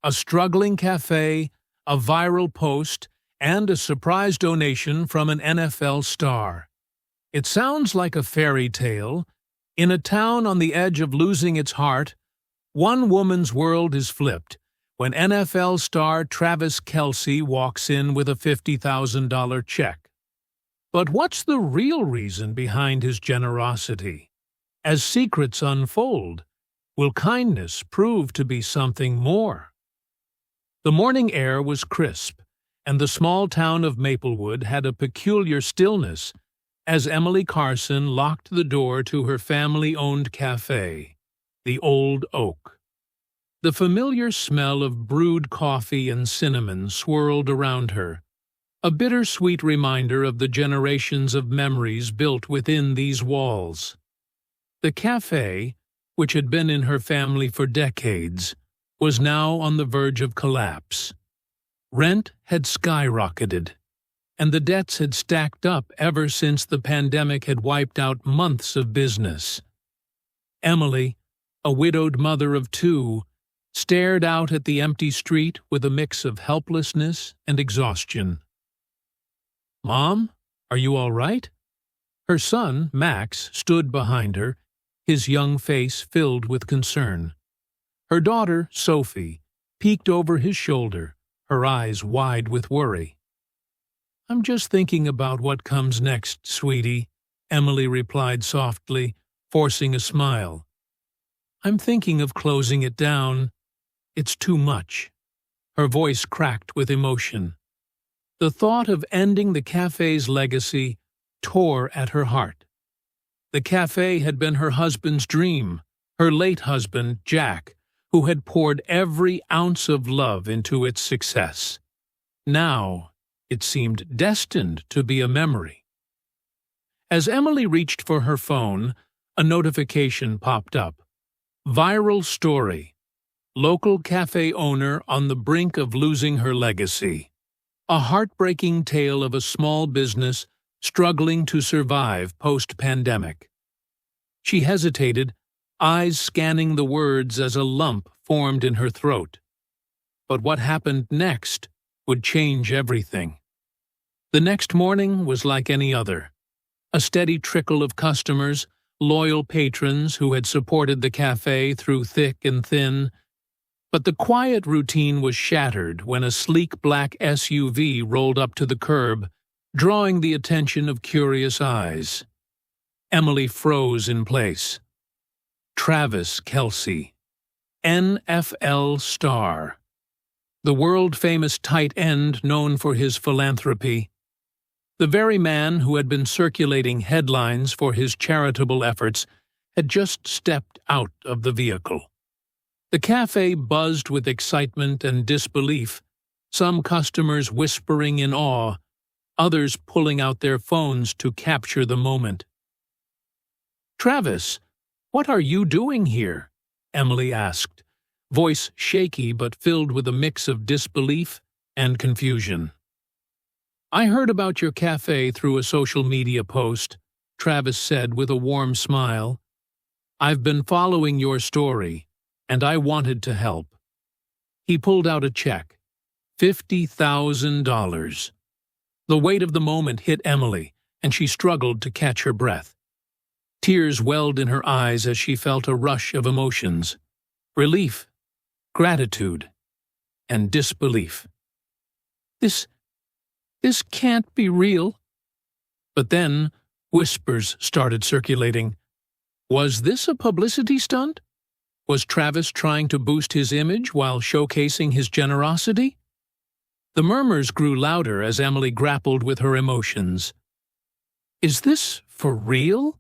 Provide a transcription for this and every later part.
a struggling cafe, a viral post, and a surprise donation from an NFL star. It sounds like a fairy tale. In a town on the edge of losing its heart, one woman's world is flipped when NFL star Travis Kelce walks in with a $50,000 check. But what's the real reason behind his generosity? As secrets unfold, will kindness prove to be something more? The morning air was crisp, and the small town of Maplewood had a peculiar stillness as Emily Carson locked the door to her family-owned cafe, the Old Oak. The familiar smell of brewed coffee and cinnamon swirled around her, a bittersweet reminder of the generations of memories built within these walls. The cafe, which had been in her family for decades, was now on the verge of collapse. Rent had skyrocketed, and the debts had stacked up ever since the pandemic had wiped out months of business. Emily, a widowed mother of two, stared out at the empty street with a mix of helplessness and exhaustion. "Mom, are you all right?" Her son, Max, stood behind her, his young face filled with concern. Her daughter, Sophie, peeked over his shoulder, her eyes wide with worry. "I'm just thinking about what comes next, sweetie," Emily replied softly, forcing a smile. "I'm thinking of closing it down. It's too much." Her voice cracked with emotion. The thought of ending the cafe's legacy tore at her heart. The cafe had been her husband's dream, her late husband, Jack, who had poured every ounce of love into its success. Now, it seemed destined to be a memory. As Emily reached for her phone, a notification popped up. Viral story. Local cafe owner on the brink of losing her legacy. A heartbreaking tale of a small business struggling to survive post-pandemic. She hesitated, eyes scanning the words as a lump formed in her throat. But what happened next would change everything. The next morning was like any other. A steady trickle of customers, loyal patrons who had supported the cafe through thick and thin. But the quiet routine was shattered when a sleek black SUV rolled up to the curb, drawing the attention of curious eyes. Emily froze in place. Travis Kelce, NFL star. The world-famous tight end known for his philanthropy. The very man who had been circulating headlines for his charitable efforts had just stepped out of the vehicle. The cafe buzzed with excitement and disbelief, some customers whispering in awe, others pulling out their phones to capture the moment. "Travis, what are you doing here?" Emily asked, voice shaky but filled with a mix of disbelief and confusion. "I heard about your cafe through a social media post," Travis said with a warm smile. "I've been following your story, and I wanted to help." He pulled out a check. $50,000. The weight of the moment hit Emily, and she struggled to catch her breath. Tears welled in her eyes as she felt a rush of emotions. Relief, gratitude, and disbelief. This can't be real." But then, whispers started circulating. Was this a publicity stunt? Was Travis trying to boost his image while showcasing his generosity? The murmurs grew louder as Emily grappled with her emotions. "Is this for real?"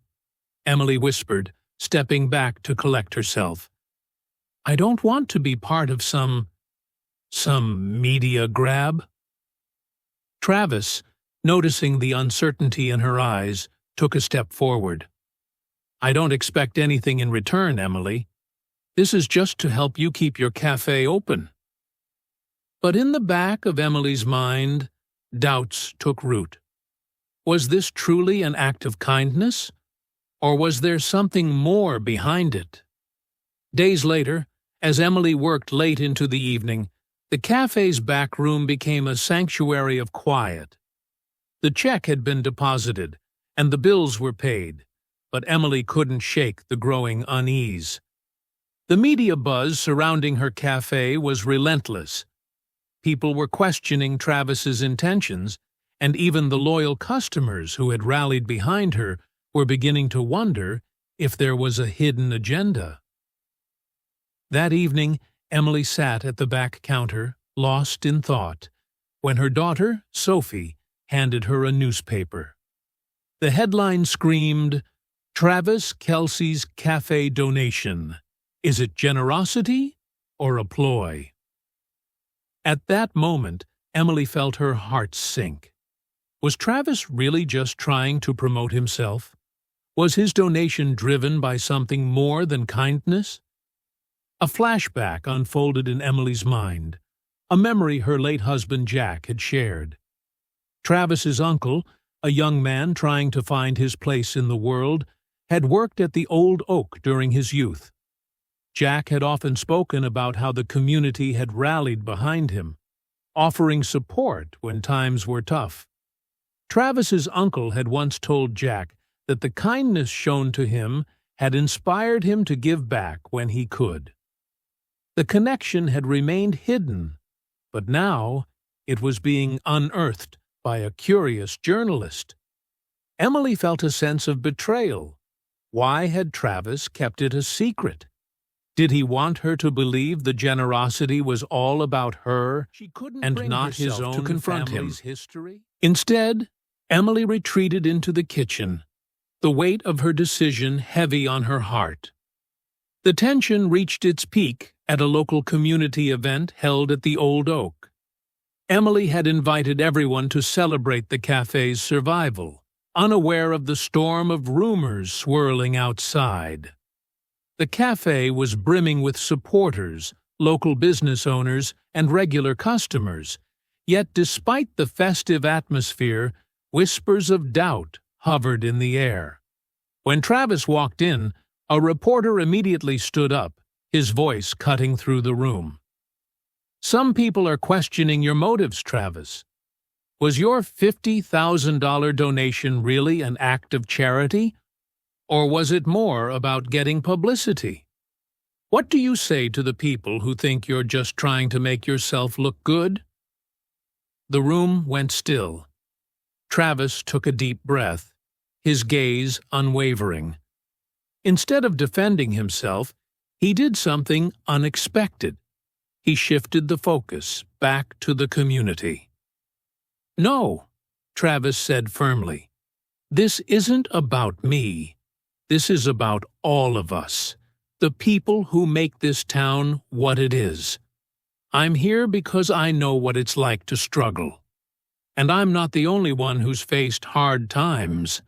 Emily whispered, stepping back to collect herself. "I don't want to be part of some media grab." Travis, noticing the uncertainty in her eyes, took a step forward. "I don't expect anything in return, Emily. This is just to help you keep your cafe open." But in the back of Emily's mind, doubts took root. Was this truly an act of kindness? Or was there something more behind it? Days later, as Emily worked late into the evening, The cafe's back room became a sanctuary of quiet. The check had been deposited, and the bills were paid, but Emily couldn't shake the growing unease. The media buzz surrounding her cafe was relentless. People were questioning Travis's intentions, and even the loyal customers who had rallied behind her were beginning to wonder if there was a hidden agenda. That evening, Emily sat at the back counter, lost in thought, when her daughter, Sophie, handed her a newspaper. The headline screamed, "Travis Kelce's Cafe Donation. Is it generosity or a ploy?" At that moment, Emily felt her heart sink. Was Travis really just trying to promote himself? Was his donation driven by something more than kindness? A flashback unfolded in Emily's mind, a memory her late husband Jack had shared. Travis's uncle, a young man trying to find his place in the world, had worked at the Old Oak during his youth. Jack had often spoken about how the community had rallied behind him, offering support when times were tough. Travis's uncle had once told Jack that the kindness shown to him had inspired him to give back when he could. The connection had remained hidden, but now it was being unearthed by a curious journalist. Emily felt a sense of betrayal. Why had Travis kept it a secret? Did he want her to believe the generosity was all about her and not his own to confront him? Instead, Emily retreated into the kitchen, the weight of her decision heavy on her heart. The tension reached its peak at a local community event held at the Old Oak. Emily had invited everyone to celebrate the cafe's survival, unaware of the storm of rumors swirling outside. The cafe was brimming with supporters, local business owners, and regular customers, yet despite the festive atmosphere, whispers of doubt hovered in the air. When Travis walked in, a reporter immediately stood up, his voice cutting through the room. "Some people are questioning your motives, Travis. Was your $50,000 donation really an act of charity? Or was it more about getting publicity? What do you say to the people who think you're just trying to make yourself look good?" The room went still. Travis took a deep breath, his gaze unwavering. Instead of defending himself, he did something unexpected. He shifted the focus back to the community. "No," Travis said firmly. "This isn't about me. This is about all of us, the people who make this town what it is. I'm here because I know what it's like to struggle. And I'm not the only one who's faced hard times.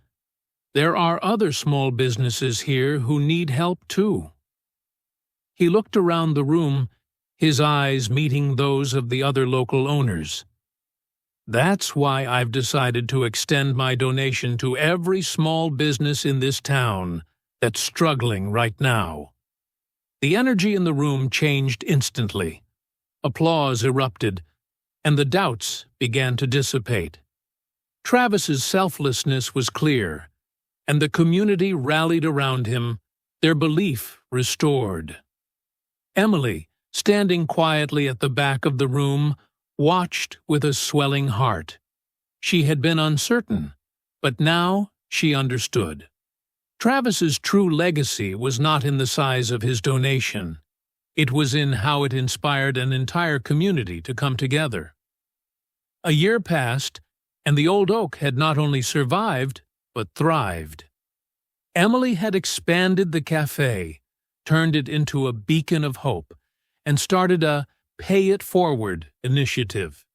There are other small businesses here who need help too." He looked around the room, his eyes meeting those of the other local owners. "That's why I've decided to extend my donation to every small business in this town that's struggling right now." The energy in the room changed instantly. Applause erupted, and the doubts began to dissipate. Travis's selflessness was clear, and the community rallied around him, their belief restored. Emily, standing quietly at the back of the room, watched with a swelling heart. She had been uncertain, but now she understood. Travis's true legacy was not in the size of his donation. It was in how it inspired an entire community to come together. A year passed, and the Old Oak had not only survived, but thrived. Emily had expanded the cafe, turned it into a beacon of hope, and started a Pay It Forward initiative.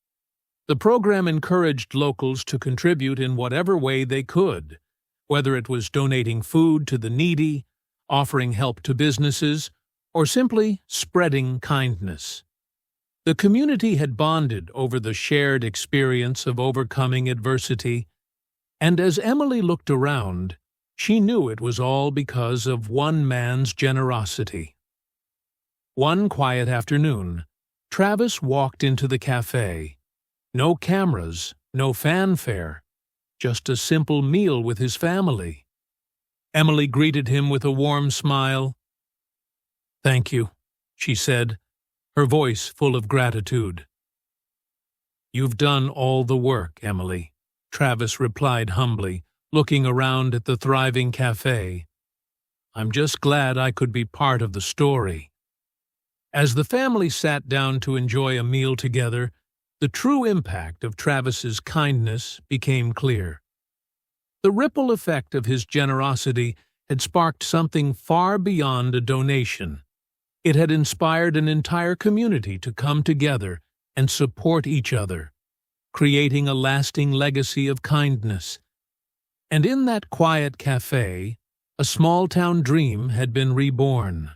The program encouraged locals to contribute in whatever way they could, whether it was donating food to the needy, offering help to businesses, or simply spreading kindness. The community had bonded over the shared experience of overcoming adversity, and as Emily looked around, she knew it was all because of one man's generosity. One quiet afternoon, Travis walked into the cafe. No cameras, no fanfare, just a simple meal with his family. Emily greeted him with a warm smile. "Thank you," she said, her voice full of gratitude. "You've done all the work, Emily," Travis replied humbly, looking around at the thriving cafe. "I'm just glad I could be part of the story." As the family sat down to enjoy a meal together, the true impact of Travis's kindness became clear. The ripple effect of his generosity had sparked something far beyond a donation. It had inspired an entire community to come together and support each other, creating a lasting legacy of kindness. And in that quiet cafe, a small-town dream had been reborn.